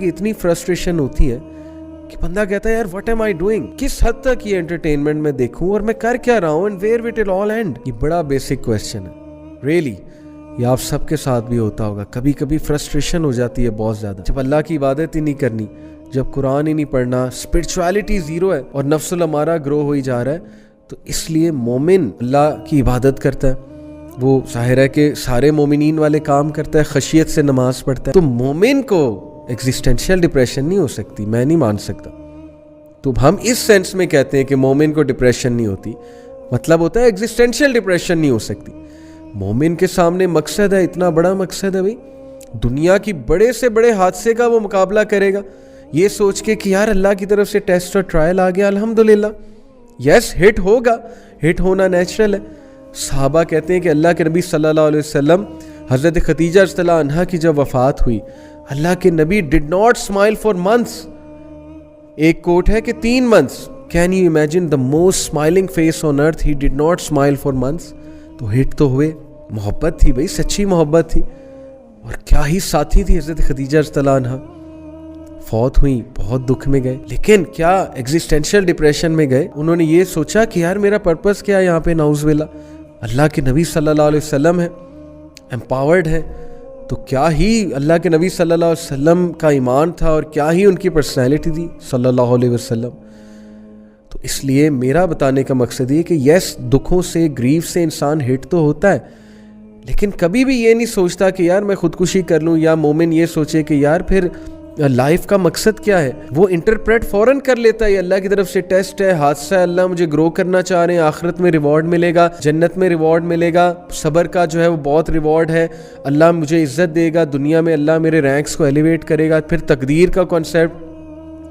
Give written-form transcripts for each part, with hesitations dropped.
اتنی فرسٹریشن ہوتی ہے کہ بندہ کہتا ہے یار واٹ ایم آئی ڈوئنگ, کس حد تک یہ انٹرٹینمنٹ میں دیکھوں اور میں کر کیا رہا ہوں, and where what it all and. یہ بڑا بیسک کویسچن ہے ریئلی, یہ آپ سب کے ساتھ بھی ہوتا ہوگا. کبھی کبھی فرسٹریشن ہو جاتی ہے بہت زیادہ, جب اللہ کی عبادت ہی نہیں کرنی, جب قرآن ہی نہیں پڑھنا, اسپرچویلٹی زیرو ہے اور نفس الامارہ گرو ہوئی جا رہا ہے. تو اس لیے مومن اللہ کی عبادت کرتا ہے, وہ ظاہر ہے کہ سارے مومنین والے کام کرتا ہے, خشیت سے نماز پڑھتا ہے. تو مومن کو ایگزسٹینشیل ڈپریشن نہیں ہو سکتی, میں نہیں مان سکتا. تو ہم اس سینس میں کہتے ہیں کہ مومن کو ڈپریشن نہیں ہوتی, مطلب ہوتا ہے ایگزسٹینشیل ڈپریشن نہیں ہو سکتی. مومن کے سامنے مقصد ہے, اتنا بڑا مقصد ہے بھائی, دنیا کی بڑے سے بڑے حادثے کا وہ مقابلہ کرے گا یہ سوچ کے کہ یار اللہ کی طرف سے ٹیسٹ اور ٹرائل آ گیا, الحمدللہ. یس ہٹ ہوگا, ہٹ ہونا نیچرل ہے. صحابہ کہتے ہیں کہ اللہ کے نبی صلی اللہ علیہ وسلم, حضرت خدیجہ رضی اللہ عنہا کی جب وفات ہوئی, اللہ کے نبی did not smile for months. ایک کوٹ ہے کہ 3 months. Can you imagine the most smiling face on earth, he did not smile for months. تو ہٹ تو ہوئے, محبت تھی بھائی, سچی محبت تھی, اور کیا ہی ساتھی تھی حضرت خدیجہ رضی اللہ عنہا. فوت ہوئی, بہت دکھ میں گئے, لیکن کیا ایگزسٹینشیل ڈپریشن میں گئے؟ انہوں نے یہ سوچا کہ یار میرا پرپس کیا ہے یہاں پہ, نعوذ باللہ. اللہ کے نبی صلی اللہ علیہ وسلم ہے, امپاورڈ ہے, تو کیا ہی اللہ کے نبی صلی اللہ علیہ وسلم کا ایمان تھا اور کیا ہی ان کی پرسنالٹی تھی صلی اللہ علیہ وسلم. تو اس لیے میرا بتانے کا مقصد یہ کہ یس دکھوں سے, گریف سے انسان ہٹ تو ہوتا ہے, لیکن کبھی بھی یہ نہیں سوچتا کہ یار میں خودکشی کر لوں, یا مومن یہ سوچے کہ یار پھر لائف کا مقصد کیا ہے. وہ انٹرپریٹ فوراً کر لیتا ہے, یہ اللہ کی طرف سے ٹیسٹ ہے, حادثہ ہے, اللہ مجھے گرو کرنا چاہ رہے ہیں, آخرت میں ریوارڈ ملے گا, جنت میں ریوارڈ ملے گا, صبر کا جو ہے وہ بہت ریوارڈ ہے, اللہ مجھے عزت دے گا دنیا میں, اللہ میرے رینکس کو ایلیویٹ کرے گا. پھر تقدیر کا کانسیپٹ,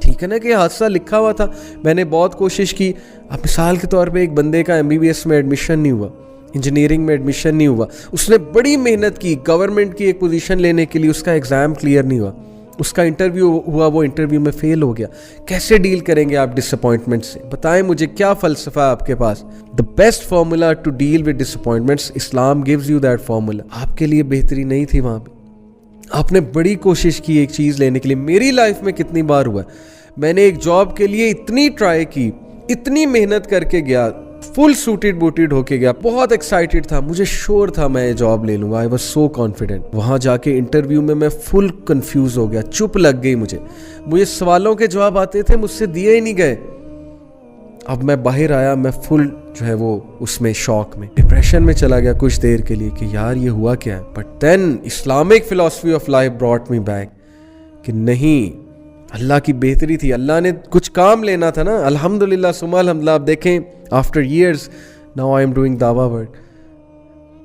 ٹھیک ہے نا کہ حادثہ لکھا ہوا تھا, میں نے بہت کوشش کی. اب مثال کے طور پہ ایک بندے کا MBBS میں ایڈمیشن نہیں ہوا, انجینئرنگ میں ایڈمیشن نہیں ہوا, اس نے بڑی محنت کی گورنمنٹ کی ایک پوزیشن لینے کے لیے, اس کا ایگزام کلیئر نہیں ہوا, اس کا انٹرویو ہوا, وہ انٹرویو میں فیل ہو گیا. کیسے ڈیل کریں گے آپ ڈس اپوائنٹمنٹ سے؟ بتائیں مجھے, کیا فلسفہ ہے آپ کے پاس؟ The best formula to deal with disappointments, Islam gives you that formula. آپ کے لیے بہتری نہیں تھی وہاں پہ, آپ نے بڑی کوشش کی ایک چیز لینے کے لیے. میری لائف میں کتنی بار ہوا ہے, میں نے ایک جاب کے لیے اتنی ٹرائی کی, اتنی محنت کر کے گیا, فل سوٹیڈ بوٹیڈ ہو کے گیا, بہت ایکسائٹیڈ تھا, مجھے شور تھا میں یہ جاب لے لوں گا, آئی واز سو کانفیڈنٹ. وہاں جا کے انٹرویو میں فل کنفیوز ہو گیا, چپ لگ گئی مجھے سوالوں کے جواب آتے تھے, مجھ سے دیے ہی نہیں گئے. اب میں باہر آیا, میں فل جو ہے وہ اس میں شاک میں, ڈپریشن میں چلا گیا کچھ دیر کے لیے کہ یار یہ ہوا کیا ہے. But then Islamic philosophy of life brought me back کہ نہیں, اللہ کی بہتری تھی, اللہ نے کچھ کام لینا تھا نا. الحمدللہ ثم الحمدللہ. آپ دیکھیں after years now I am doing دعویٰ ورک.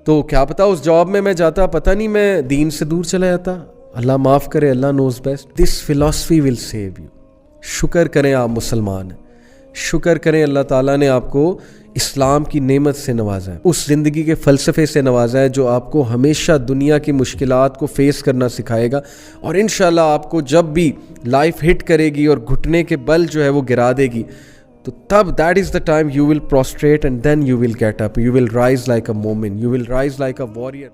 تو کیا پتا اس جاب میں جاتا, پتہ نہیں میں دین سے دور چلا جاتا. اللہ معاف کرے, Allah knows best. This philosophy will save you. شکر کریں آپ مسلمان ہیں, شکر کریں اللہ تعالیٰ نے آپ کو اسلام کی نعمت سے نوازا ہے, اس زندگی کے فلسفے سے نوازا ہے جو آپ کو ہمیشہ دنیا کی مشکلات کو فیس کرنا سکھائے گا. اور انشاءاللہ آپ کو جب بھی لائف ہٹ کرے گی اور گھٹنے کے بل جو ہے وہ گرا دے گی, تو تب that is the time you will prostrate and then you will get up, you will rise like a مومن, you will rise like a warrior.